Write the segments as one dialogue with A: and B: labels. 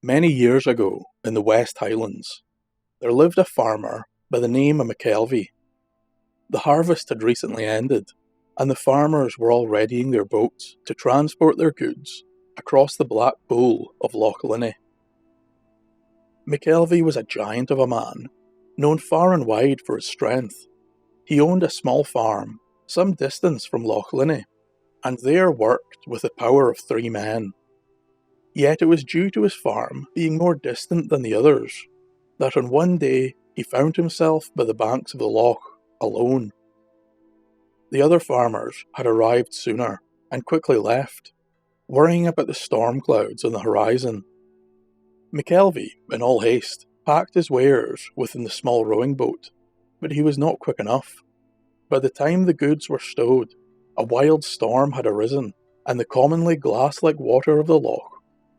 A: Many years ago, in the West Highlands, there lived a farmer by the name of McKelvey. The harvest had recently ended, and the farmers were all readying their boats to transport their goods across the black pool of Loch Linnhe. McKelvey was a giant of a man, known far and wide for his strength. He owned a small farm some distance from Loch Linnhe, and there worked with the power of 3 men. Yet it was due to his farm being more distant than the others, that on one day he found himself by the banks of the loch, alone. The other farmers had arrived sooner, and quickly left, worrying about the storm clouds on the horizon. McKelvey, in all haste, packed his wares within the small rowing boat, but he was not quick enough. By the time the goods were stowed, a wild storm had arisen, and the commonly glass-like water of the loch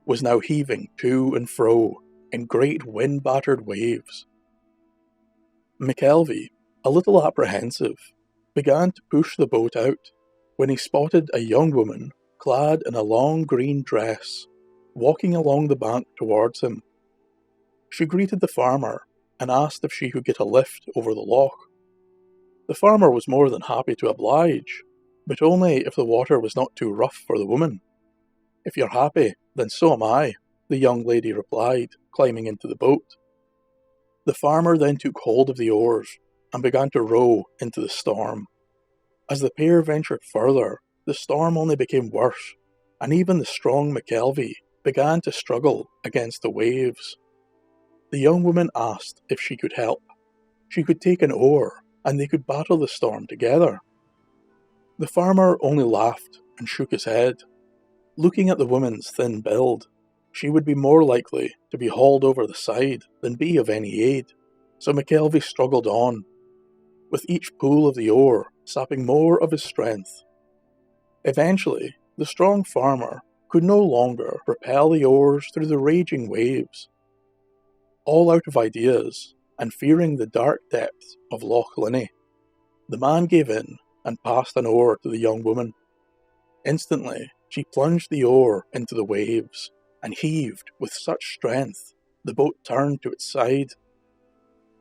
A: was now heaving to and fro in great wind-battered waves. McKelvey, a little apprehensive, began to push the boat out when he spotted a young woman clad in a long green dress walking along the bank towards him. She greeted the farmer and asked if she could get a lift over the loch. The farmer was more than happy to oblige, but only if the water was not too rough for the woman. "If you're happy, then so am I," the young lady replied, climbing into the boat. The farmer then took hold of the oars and began to row into the storm. As the pair ventured further, the storm only became worse, and even the strong McKelvey began to struggle against the waves. The young woman asked if she could help. She could take an oar, and they could battle the storm together. The farmer only laughed and shook his head. Looking at the woman's thin build, she would be more likely to be hauled over the side than be of any aid, so McKelvey struggled on, with each pull of the oar sapping more of his strength. Eventually, the strong farmer could no longer propel the oars through the raging waves. All out of ideas, and fearing the dark depths of Loch Linnhe, the man gave in and passed an oar to the young woman. Instantly, she plunged the oar into the waves, and heaved with such strength the boat turned to its side.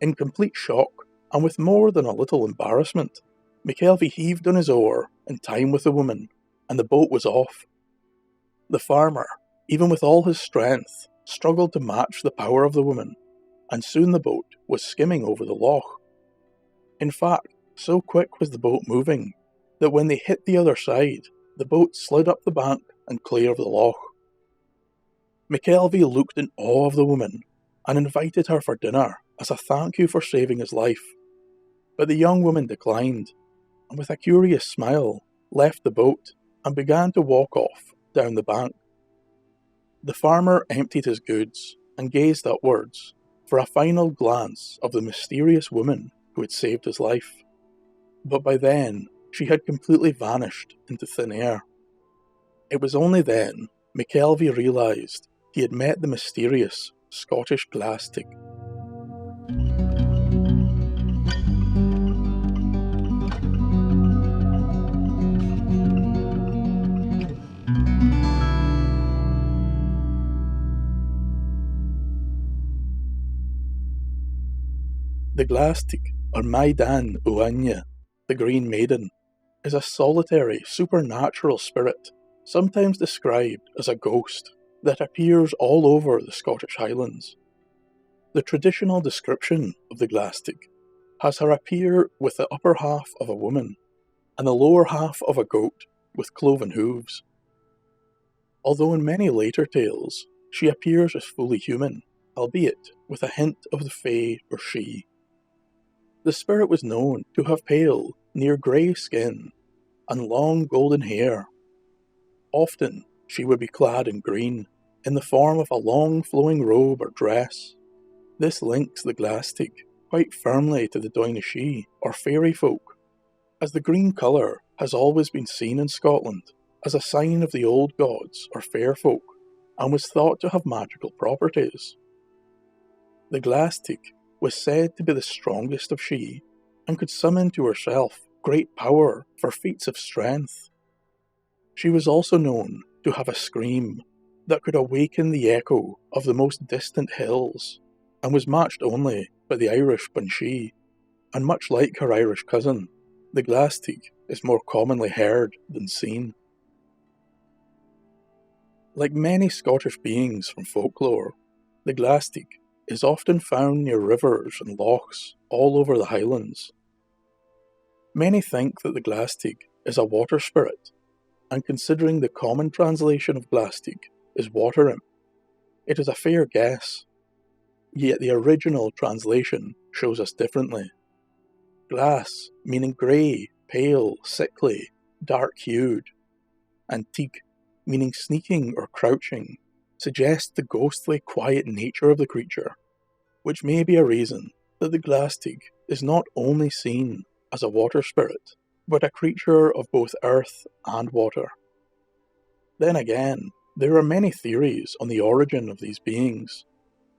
A: In complete shock, and with more than a little embarrassment, McKelvey heaved on his oar in time with the woman, and the boat was off. The farmer, even with all his strength, struggled to match the power of the woman, and soon the boat was skimming over the loch. In fact, so quick was the boat moving, that when they hit the other side, the boat slid up the bank and clear of the loch. McKelvey looked in awe of the woman, and invited her for dinner as a thank you for saving his life. But the young woman declined, and with a curious smile, left the boat and began to walk off down the bank. The farmer emptied his goods and gazed upwards for a final glance of the mysterious woman who had saved his life. But by then, she had completely vanished into thin air. It was only then McKelvey realised he had met the mysterious Scottish Glaistig. The Glaistig, or maiden uaine, the Green Maiden, is a solitary, supernatural spirit, sometimes described as a ghost, that appears all over the Scottish Highlands. The traditional description of the Glaistig has her appear with the upper half of a woman, and the lower half of a goat with cloven hooves. Although in many later tales, she appears as fully human, albeit with a hint of the fae or she. The spirit was known to have pale, near grey skin, and long golden hair. Often she would be clad in green, in the form of a long flowing robe or dress. This links the Glaistig quite firmly to the Daoine or fairy folk, as the green colour has always been seen in Scotland as a sign of the old gods or fair folk, and was thought to have magical properties. The Glaistig was said to be the strongest of she, and could summon to herself great power for feats of strength. She was also known to have a scream, that could awaken the echo of the most distant hills, and was matched only by the Irish Banshee, and much like her Irish cousin, the Glaistig is more commonly heard than seen. Like many Scottish beings from folklore, the Glaistig is often found near rivers and lochs all over the highlands. Many think that the Glaistig is a water spirit, and considering the common translation of Glaistig is water imp, it is a fair guess. Yet the original translation shows us differently. Glas meaning grey, pale, sickly, dark-hued, and tig meaning sneaking or crouching, suggests the ghostly, quiet nature of the creature, which may be a reason that the Glaistig is not only seen as a water spirit, but a creature of both earth and water. Then again, there are many theories on the origin of these beings,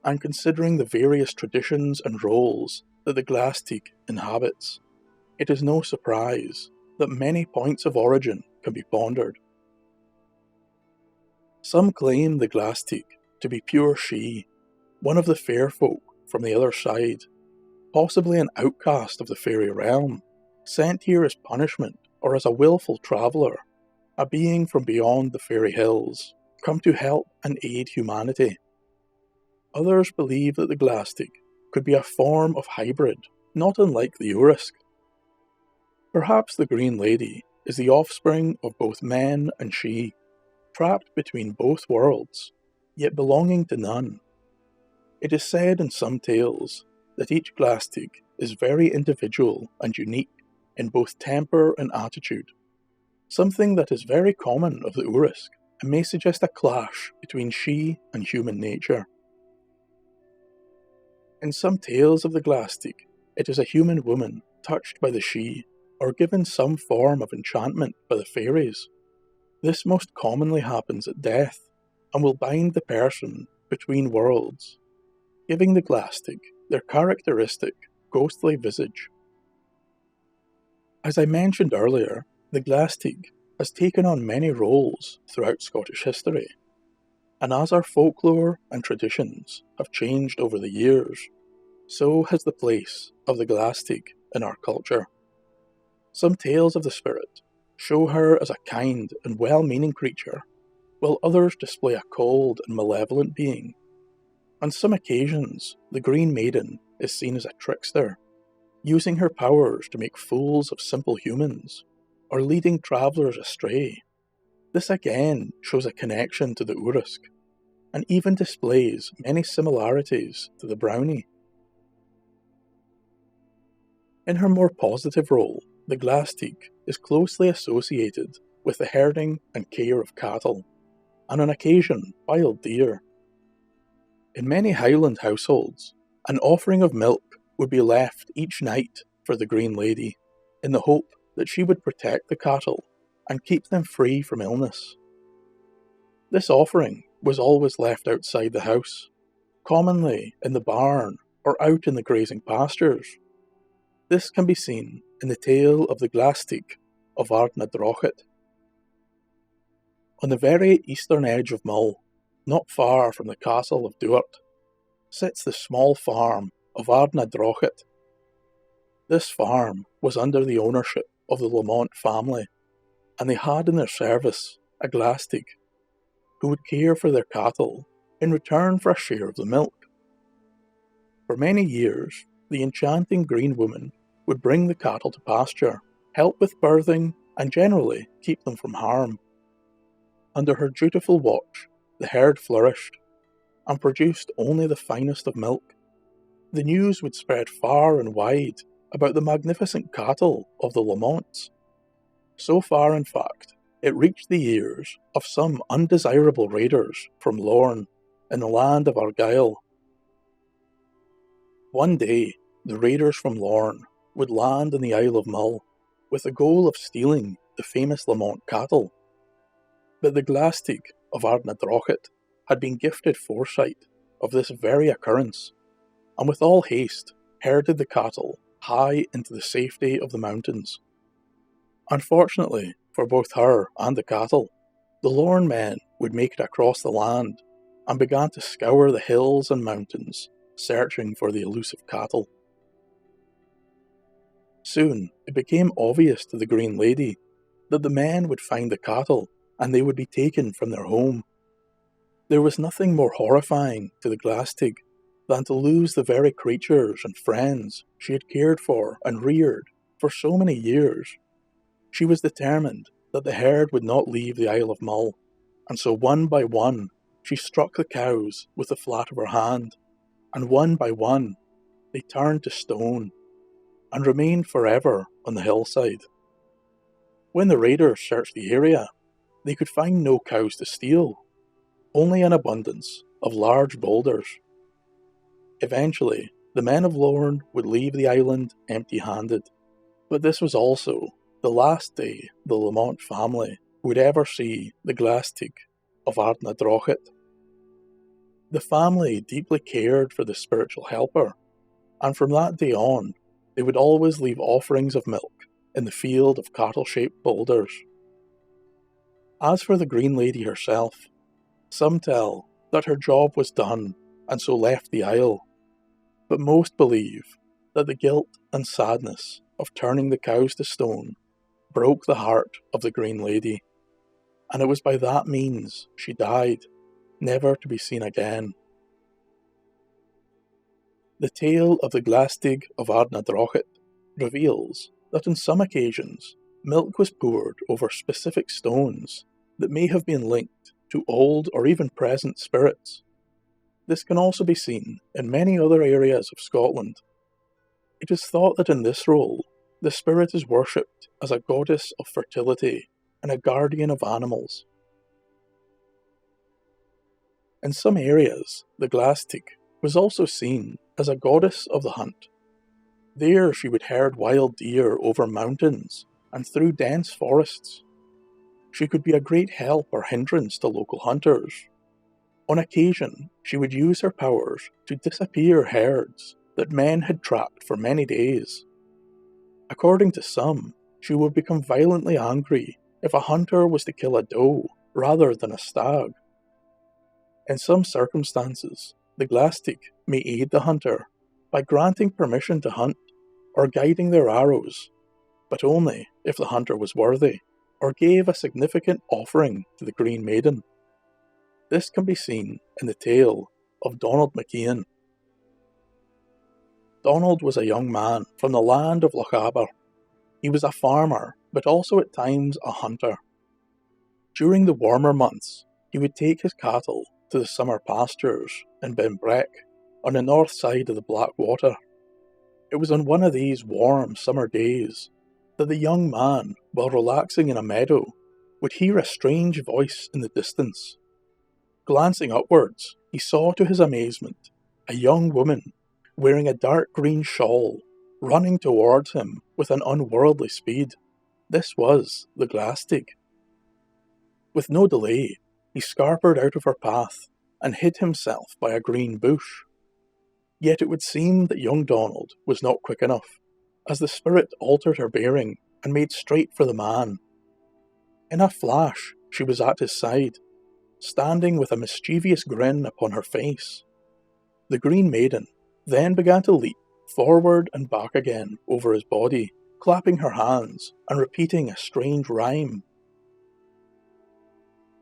A: and considering the various traditions and roles that the Glaistig inhabits, it is no surprise that many points of origin can be pondered. Some claim the Glaistig to be pure she, one of the fair folk from the other side, possibly an outcast of the fairy realm, sent here as punishment or as a willful traveller, a being from beyond the fairy hills, come to help and aid humanity. Others believe that the Glaistig could be a form of hybrid, not unlike the Urisk. Perhaps the Green Lady is the offspring of both men and she, trapped between both worlds, yet belonging to none. It is said in some tales that each Glaistig is very individual and unique in both temper and attitude, something that is very common of the Urisk and may suggest a clash between she and human nature. In some tales of the Glaistig, it is a human woman touched by the she, or given some form of enchantment by the fairies. This most commonly happens at death, and will bind the person between worlds, giving the Glaistig their characteristic ghostly visage. As I mentioned earlier, the Glaistig has taken on many roles throughout Scottish history, and as our folklore and traditions have changed over the years, so has the place of the Glaistig in our culture. Some tales of the spirit show her as a kind and well-meaning creature, while others display a cold and malevolent being. On some occasions, the Green Maiden is seen as a trickster, using her powers to make fools of simple humans, or leading travellers astray. This again shows a connection to the Urisk, and even displays many similarities to the Brownie. In her more positive role, the Glaistig is closely associated with the herding and care of cattle, and on occasion wild deer. In many Highland households, an offering of milk would be left each night for the Green Lady, in the hope that she would protect the cattle and keep them free from illness. This offering was always left outside the house, commonly in the barn or out in the grazing pastures. This can be seen in the tale of the Glaistig of Ardnadrochit. On the very eastern edge of Mull, not far from the castle of Duart, sits the small farm of Ardnadrochit. This farm was under the ownership of the Lamont family, and they had in their service a Glaistig, who would care for their cattle in return for a share of the milk. For many years, the enchanting green woman would bring the cattle to pasture, help with birthing, and generally keep them from harm. Under her dutiful watch, the herd flourished, and produced only the finest of milk. The news would spread far and wide about the magnificent cattle of the Lamonts. So far, in fact, it reached the ears of some undesirable raiders from Lorne, in the land of Argyll. One day, the raiders from Lorne would land in the Isle of Mull, with the goal of stealing the famous Lamont cattle. But the Glaistig of Ardnadrochit had been gifted foresight of this very occurrence, and with all haste herded the cattle high into the safety of the mountains. Unfortunately for both her and the cattle, the lorn men would make it across the land and began to scour the hills and mountains, searching for the elusive cattle. Soon it became obvious to the Green Lady that the men would find the cattle and they would be taken from their home. There was nothing more horrifying to the Glaistig than to lose the very creatures and friends she had cared for and reared for so many years. She was determined that the herd would not leave the Isle of Mull, and so one by one she struck the cows with the flat of her hand, and one by one they turned to stone and remained forever on the hillside. When the raiders searched the area, they could find no cows to steal, only an abundance of large boulders. Eventually, the men of Lorne would leave the island empty-handed, but this was also the last day the Lamont family would ever see the Glaistig of Ardnadrochit. The family deeply cared for the spiritual helper, and from that day on, they would always leave offerings of milk in the field of cattle-shaped boulders. As for the Green Lady herself, some tell that her job was done and so left the isle, but most believe that the guilt and sadness of turning the cows to stone broke the heart of the Green Lady, and it was by that means she died, never to be seen again. The tale of the Glaistig of Ardnadrochit reveals that on some occasions milk was poured over specific stones that may have been linked to old or even present spirits. This can also be seen in many other areas of Scotland. It is thought that in this role, the spirit is worshipped as a goddess of fertility and a guardian of animals. In some areas, the Glaistig was also seen as a goddess of the hunt. There she would herd wild deer over mountains and through dense forests. She could be a great help or hindrance to local hunters. On occasion, she would use her powers to disappear herds that men had trapped for many days. According to some, she would become violently angry if a hunter was to kill a doe rather than a stag. In some circumstances, the Glaistig may aid the hunter by granting permission to hunt or guiding their arrows, but only if the hunter was worthy or gave a significant offering to the Green Maiden. This can be seen in the tale of Donald MacIan. Donald was a young man from the land of Lochaber. He was a farmer, but also at times a hunter. During the warmer months, he would take his cattle to the summer pastures in Benbreck, on the north side of the Blackwater. It was on one of these warm summer days that the young man, while relaxing in a meadow, would hear a strange voice in the distance. Glancing upwards, he saw to his amazement a young woman wearing a dark green shawl, running towards him with an unworldly speed. This was the Glaistig. With no delay, he scarpered out of her path and hid himself by a green bush. Yet it would seem that young Donald was not quick enough, as the spirit altered her bearing and made straight for the man. In a flash, she was at his side, standing with a mischievous grin upon her face. The Green Maiden then began to leap forward and back again over his body, clapping her hands and repeating a strange rhyme.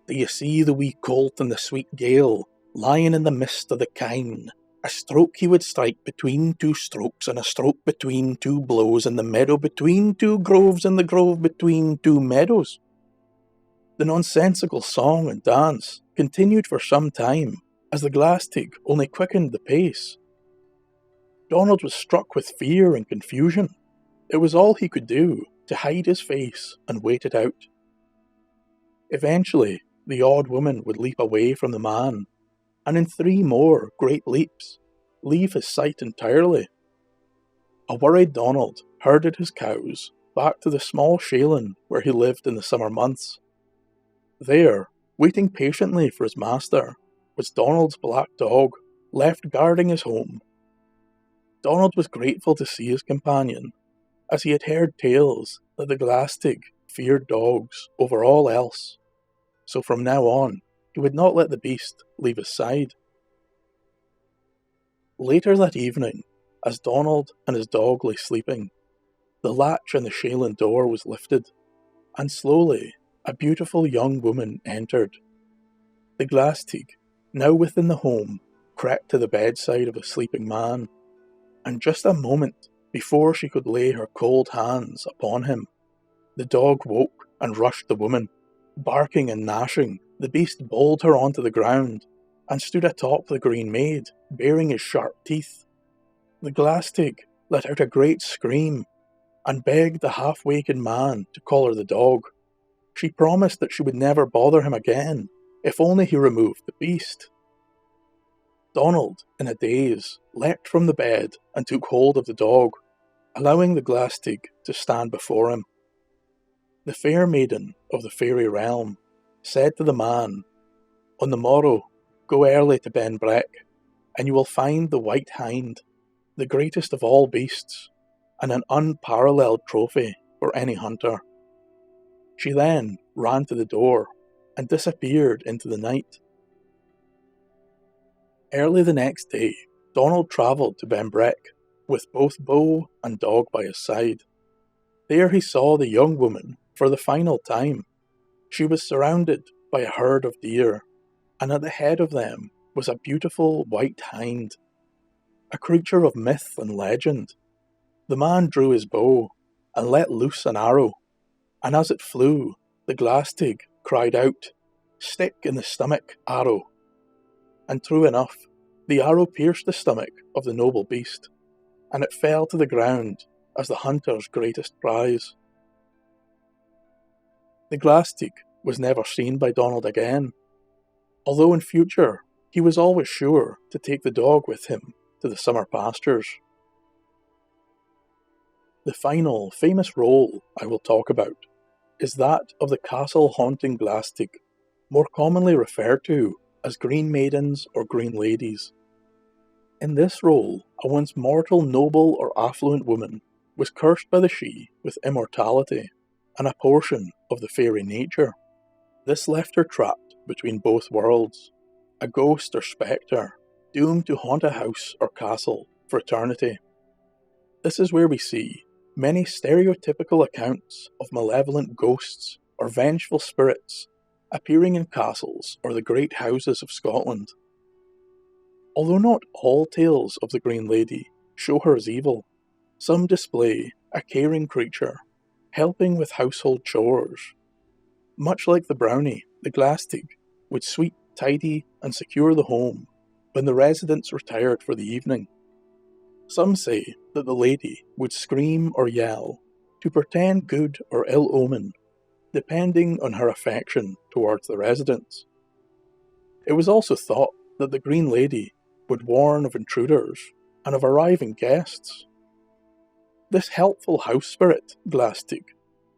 A: Do you see the wee colt and the sweet gale, lying in the mist of the kine? A stroke he would strike between two strokes, and a stroke between two blows, in the meadow between two groves, and the grove between two meadows. The nonsensical song and dance continued for some time, as the Glaistig only quickened the pace. Donald was struck with fear and confusion. It was all he could do to hide his face and wait it out. Eventually, the odd woman would leap away from the man, and in 3 more great leaps, leave his sight entirely. A worried Donald herded his cows back to the small shalin where he lived in the summer months. There, waiting patiently for his master, was Donald's black dog, left guarding his home. Donald was grateful to see his companion, as he had heard tales that the Glaistig feared dogs over all else. so from now on he would not let the beast leave his side. Later that evening, as Donald and his dog lay sleeping, the latch on the Shaolin door was lifted, and slowly a beautiful young woman entered. The Glaistig, now within the home, crept to the bedside of the sleeping man, and just a moment before she could lay her cold hands upon him, the dog woke and rushed the woman. Barking and gnashing, the beast bowled her onto the ground, and stood atop the green maid, baring his sharp teeth. The Glaistig let out a great scream, and begged the half-wakened man to call her the dog. She promised that she would never bother him again, if only he removed the beast. Donald, in a daze, leapt from the bed and took hold of the dog, allowing the Glaistig to stand before him. The fair maiden of the fairy realm said to the man, "On the morrow, go early to Benbreck, and you will find the white hind, the greatest of all beasts, and an unparalleled trophy for any hunter." She then ran to the door and disappeared into the night. Early the next day, Donald travelled to Benbreck, with both bow and dog by his side. There he saw the young woman for the final time. She was surrounded by a herd of deer, and at the head of them was a beautiful white hind, a creature of myth and legend. The man drew his bow and let loose an arrow, and as it flew, the Glaistig cried out, "Stick in the stomach, arrow." And true enough, the arrow pierced the stomach of the noble beast, and it fell to the ground as the hunter's greatest prize. The Glaistig was never seen by Donald again, although in future he was always sure to take the dog with him to the summer pastures. The final famous role I will talk about is that of the castle-haunting Glaistig, more commonly referred to as green maidens or green ladies. In this role, a once mortal noble or affluent woman was cursed by the Sidhe with immortality and a portion of the fairy nature. This left her trapped between both worlds, a ghost or spectre, doomed to haunt a house or castle for eternity. This is where we see many stereotypical accounts of malevolent ghosts or vengeful spirits appearing in castles or the great houses of Scotland. Although not all tales of the Green Lady show her as evil, some display a caring creature, helping with household chores. Much like the brownie, the Glaistig would sweep, tidy, and secure the home when the residents retired for the evening. Some say that the lady would scream or yell to portend good or ill omen, depending on her affection towards the residents. It was also thought that the Green Lady would warn of intruders and of arriving guests. This helpful house spirit, Glaistig,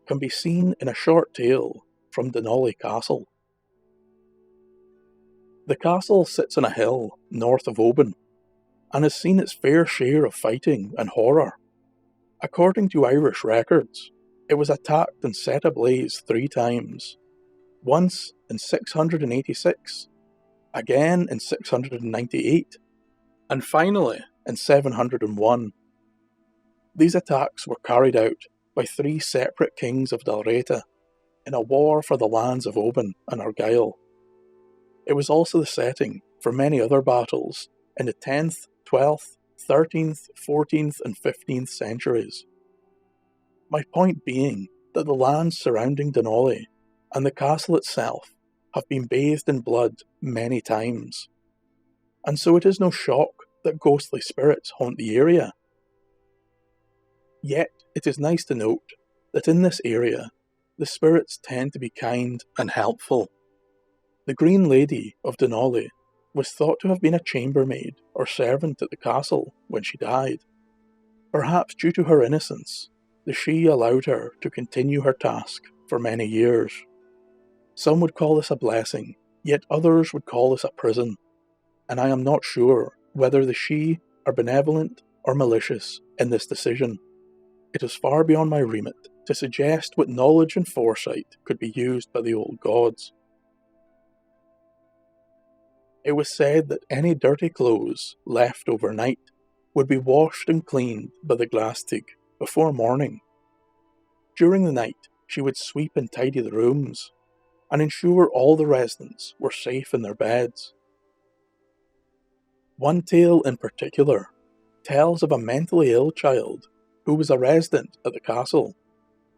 A: can be seen in a short tale from Daoine Castle. The castle sits on a hill north of Oban, and has seen its fair share of fighting and horror. According to Irish records, it was attacked and set ablaze 3 times, once in 686, again in 698, and finally in 701. These attacks were carried out by 3 separate kings of Dalreta in a war for the lands of Oban and Argyll. It was also the setting for many other battles in the 10th, 12th, 13th, 14th and 15th centuries. My point being that the lands surrounding Daoine and the castle itself have been bathed in blood many times, and so it is no shock that ghostly spirits haunt the area. Yet it is nice to note that in this area the spirits tend to be kind and helpful. The Green Lady of Daoine was thought to have been a chambermaid or servant at the castle when she died. Perhaps due to her innocence, the Sidhe allowed her to continue her task for many years. Some would call this a blessing, yet others would call this a prison, and I am not sure whether the Sidhe are benevolent or malicious in this decision. It is far beyond my remit to suggest what knowledge and foresight could be used by the old gods. It was said that any dirty clothes left overnight would be washed and cleaned by the Glaistig before morning. During the night, she would sweep and tidy the rooms and ensure all the residents were safe in their beds. One tale in particular tells of a mentally ill child who was a resident at the castle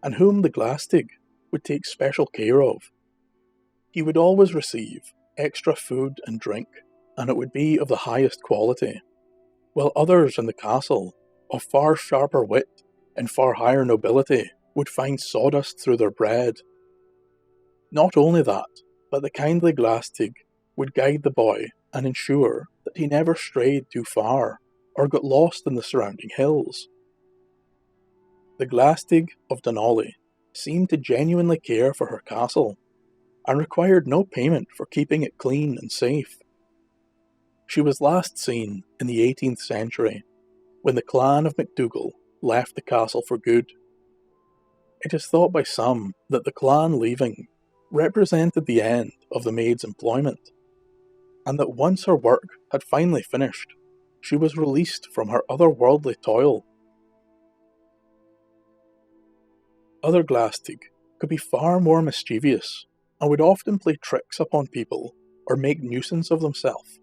A: and whom the Glaistig would take special care of. He would always receive extra food and drink, and it would be of the highest quality, while others in the castle, of far sharper wit and far higher nobility, would find sawdust through their bread. Not only that, but the kindly Glaistig would guide the boy and ensure that he never strayed too far or got lost in the surrounding hills. The Glaistig of Daoine seemed to genuinely care for her castle and required no payment for keeping it clean and safe. She was last seen in the 18th century, when the clan of MacDougall left the castle for good. It is thought by some that the clan leaving represented the end of the maid's employment, and that once her work had finally finished, she was released from her otherworldly toil. Other Glaistig could be far more mischievous and would often play tricks upon people or make nuisance of themselves.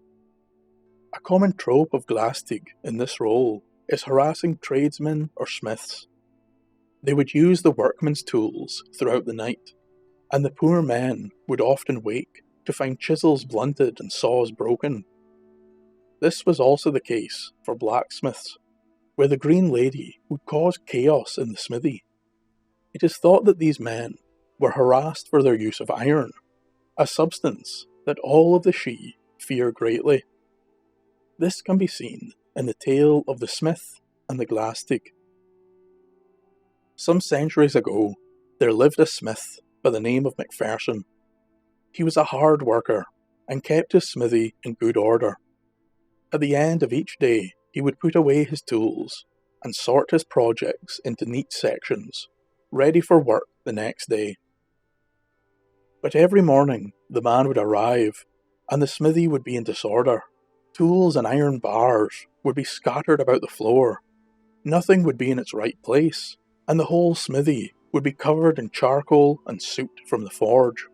A: A common trope of Glaistig in this role is harassing tradesmen or smiths. They would use the workmen's tools throughout the night, and the poor men would often wake to find chisels blunted and saws broken. This was also the case for blacksmiths, where the Green Lady would cause chaos in the smithy. It is thought that these men were harassed for their use of iron, a substance that all of the Sidhe fear greatly. This can be seen in the tale of the smith and the Glaistig. Some centuries ago, there lived a smith by the name of Macpherson. He was a hard worker and kept his smithy in good order. At the end of each day, he would put away his tools and sort his projects into neat sections, ready for work the next day. But every morning, the man would arrive, and the smithy would be in disorder. Tools and iron bars would be scattered about the floor. Nothing would be in its right place, and the whole smithy would be covered in charcoal and soot from the forge.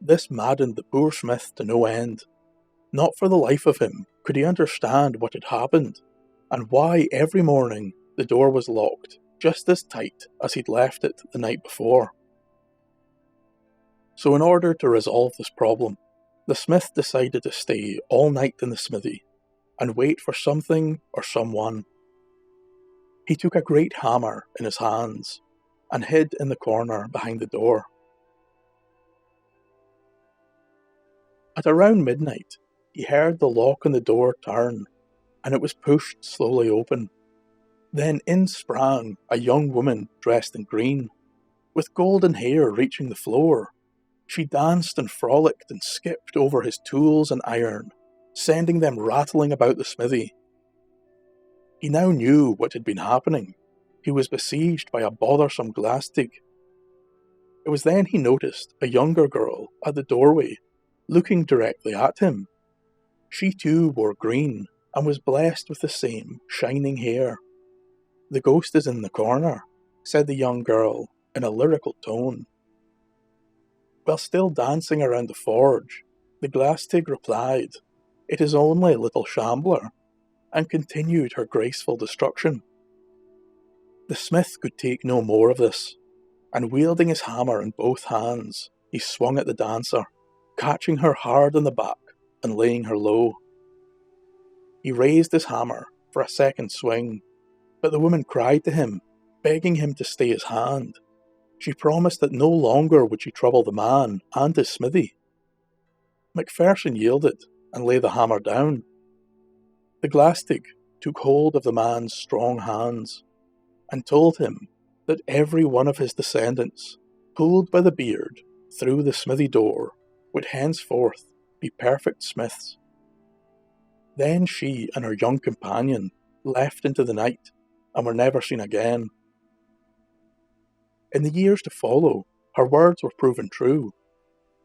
A: This maddened the poor smith to no end. Not for the life of him could he understand what had happened, and why every morning the door was locked just as tight as he'd left it the night before. So in order to resolve this problem, the smith decided to stay all night in the smithy and wait for something or someone. He took a great hammer in his hands and hid in the corner behind the door. At around midnight, he heard the lock on the door turn, and it was pushed slowly open. Then in sprang a young woman dressed in green, with golden hair reaching the floor. She danced and frolicked and skipped over his tools and iron, sending them rattling about the smithy. He now knew what had been happening. He was besieged by a bothersome Glaistig. It was then he noticed a younger girl at the doorway, looking directly at him. She too wore green, and was blessed with the same shining hair. "The ghost is in the corner," said the young girl in a lyrical tone. While still dancing around the forge, the Glaistig replied, "It is only a little shambler," and continued her graceful destruction. The smith could take no more of this, and wielding his hammer in both hands, he swung at the dancer, catching her hard on the back and laying her low. He raised his hammer for a second swing, but the woman cried to him, begging him to stay his hand. She promised that no longer would she trouble the man and his smithy. Macpherson yielded and laid the hammer down. The Glaistig took hold of the man's strong hands and told him that every one of his descendants, pulled by the beard through the smithy door, would henceforth be perfect smiths. Then she and her young companion left into the night and were never seen again. In the years to follow, her words were proven true.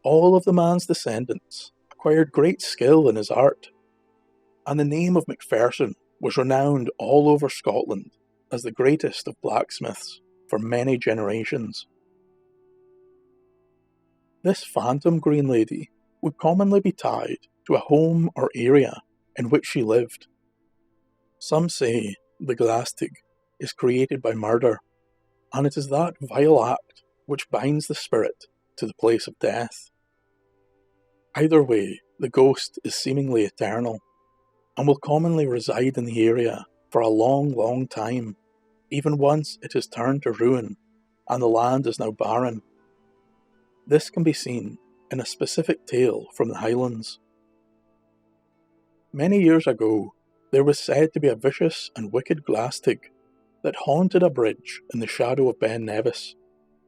A: All of the man's descendants acquired great skill in his art, and the name of Macpherson was renowned all over Scotland as the greatest of blacksmiths for many generations. This phantom green lady would commonly be tied to a home or area in which she lived. Some say the Glaistig is created by murder, and it is that vile act which binds the spirit to the place of death. Either way, the ghost is seemingly eternal, and will commonly reside in the area for a long, long time, even once it is turned to ruin and the land is now barren. This can be seen in a specific tale from the Highlands. Many years ago, there was said to be a vicious and wicked Glaistig that haunted a bridge in the shadow of Ben Nevis,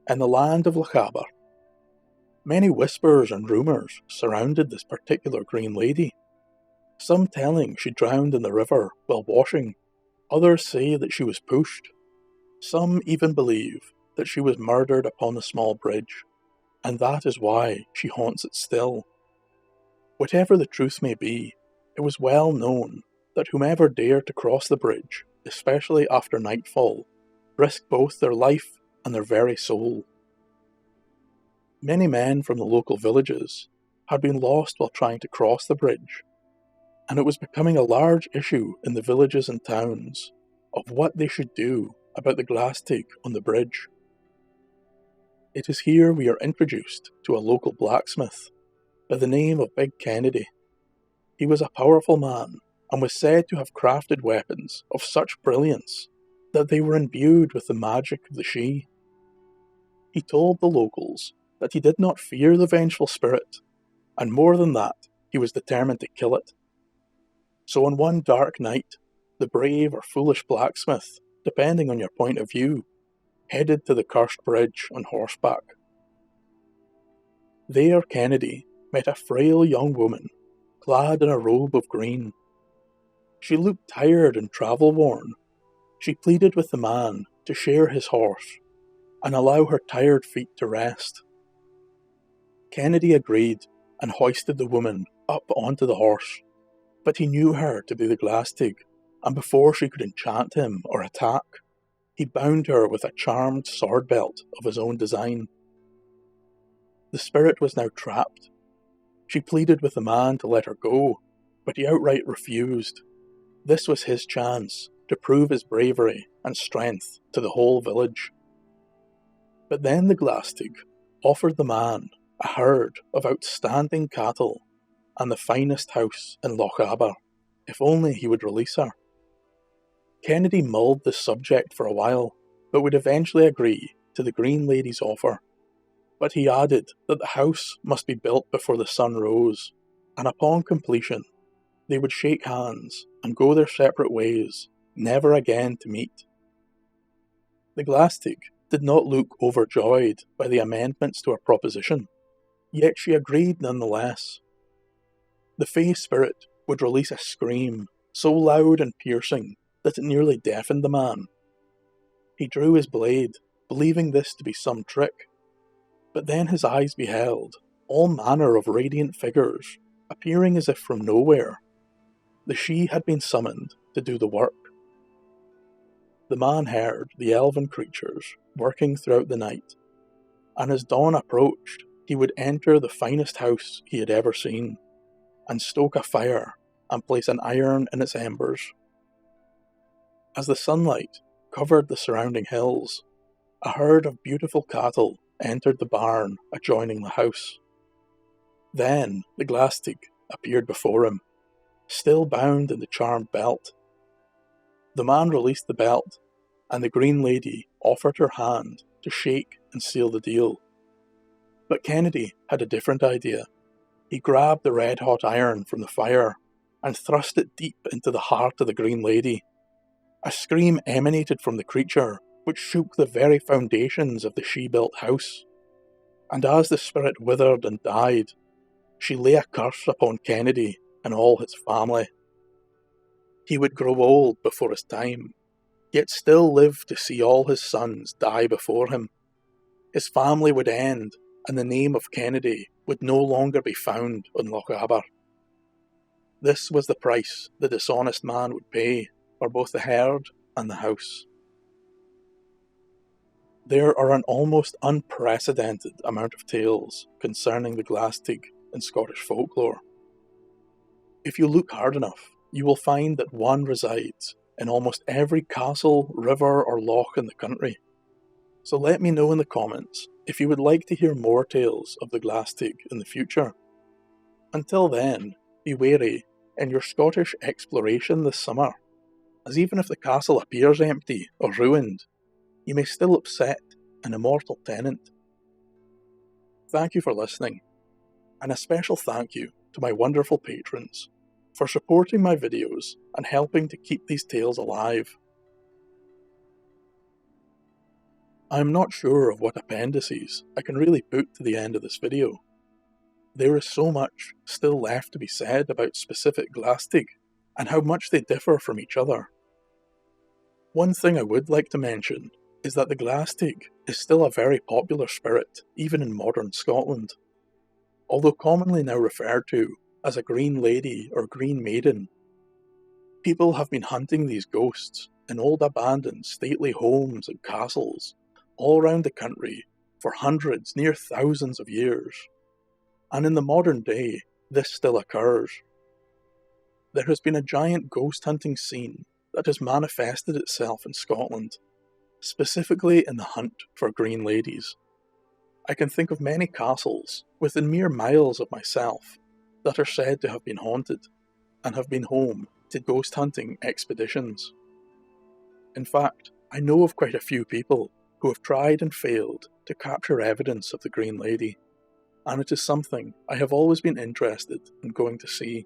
A: in the land of Lochaber. Many whispers and rumours surrounded this particular green lady, some telling she drowned in the river while washing, others say that she was pushed. Some even believe that she was murdered upon the small bridge, and that is why she haunts it still. Whatever the truth may be, it was well known that whomever dared to cross the bridge, especially after nightfall, risked both their life and their very soul. Many men from the local villages had been lost while trying to cross the bridge, and it was becoming a large issue in the villages and towns of what they should do about the Glaistig on the bridge. It is here we are introduced to a local blacksmith by the name of Big Kennedy. He was a powerful man and was said to have crafted weapons of such brilliance that they were imbued with the magic of the Sidhe. He told the locals that he did not fear the vengeful spirit, and more than that, he was determined to kill it. So on one dark night, the brave or foolish blacksmith, depending on your point of view, headed to the cursed bridge on horseback. There Kennedy met a frail young woman, clad in a robe of green. She looked tired and travel-worn. She pleaded with the man to share his horse and allow her tired feet to rest. Kennedy agreed and hoisted the woman up onto the horse, but he knew her to be the Glaistig, and before she could enchant him or attack, he bound her with a charmed sword belt of his own design. The spirit was now trapped. She pleaded with the man to let her go, but he outright refused. This was his chance to prove his bravery and strength to the whole village. But then the Glaistig offered the man a herd of outstanding cattle and the finest house in Lochaber, if only he would release her. Kennedy mulled this subject for a while, but would eventually agree to the Green Lady's offer. But he added that the house must be built before the sun rose, and upon completion, they would shake hands and go their separate ways, never again to meet. The Glaistig did not look overjoyed by the amendments to her proposition, yet she agreed nonetheless. The Fey spirit would release a scream so loud and piercing that it nearly deafened the man. He drew his blade, believing this to be some trick, but then his eyes beheld all manner of radiant figures appearing as if from nowhere. The Sidhe had been summoned to do the work. The man heard the elven creatures working throughout the night, and as dawn approached, he would enter the finest house he had ever seen, and stoke a fire and place an iron in its embers. As the sunlight covered the surrounding hills, a herd of beautiful cattle entered the barn adjoining the house. Then the Glaistig appeared before him, still bound in the charmed belt. The man released the belt, and the Green Lady offered her hand to shake and seal the deal. But Kennedy had a different idea. He grabbed the red-hot iron from the fire and thrust it deep into the heart of the Green Lady. A scream emanated from the creature, which shook the very foundations of the Sidhe-built house. And as the spirit withered and died, she lay a curse upon Kennedy and all his family. He would grow old before his time, yet still live to see all his sons die before him. His family would end, and the name of Kennedy would no longer be found on Lochaber. This was the price the dishonest man would pay for both the herd and the house. There are an almost unprecedented amount of tales concerning the Glaistig in Scottish folklore. If you look hard enough, you will find that one resides in almost every castle, river or loch in the country. So let me know in the comments if you would like to hear more tales of the Glaistig in the future. Until then, be wary in your Scottish exploration this summer, as even if the castle appears empty or ruined, you may still upset an immortal tenant. Thank you for listening, and a special thank you to my wonderful patrons for supporting my videos and helping to keep these tales alive. I am not sure of what appendices I can really put to the end of this video. There is so much still left to be said about specific Glaistig and how much they differ from each other. One thing I would like to mention is that the Glaistig is still a very popular spirit even in modern Scotland. Although commonly now referred to as a green lady or green maiden, people have been hunting these ghosts in old abandoned stately homes and castles all around the country for hundreds, near thousands of years. And in the modern day, this still occurs. There has been a giant ghost hunting scene that has manifested itself in Scotland, specifically in the hunt for green ladies. I can think of many castles within mere miles of myself that are said to have been haunted and have been home to ghost hunting expeditions. In fact, I know of quite a few people who have tried and failed to capture evidence of the Green Lady, and it is something I have always been interested in going to see.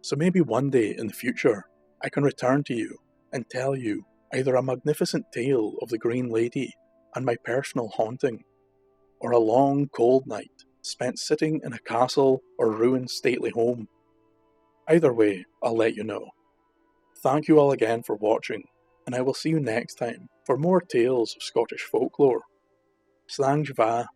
A: So maybe one day in the future I can return to you and tell you either a magnificent tale of the Green Lady and my personal haunting, or a long cold night spent sitting in a castle or ruined stately home. Either way, I'll let you know. Thank you all again for watching, and I will see you next time for more tales of Scottish folklore. Slàinte mhath.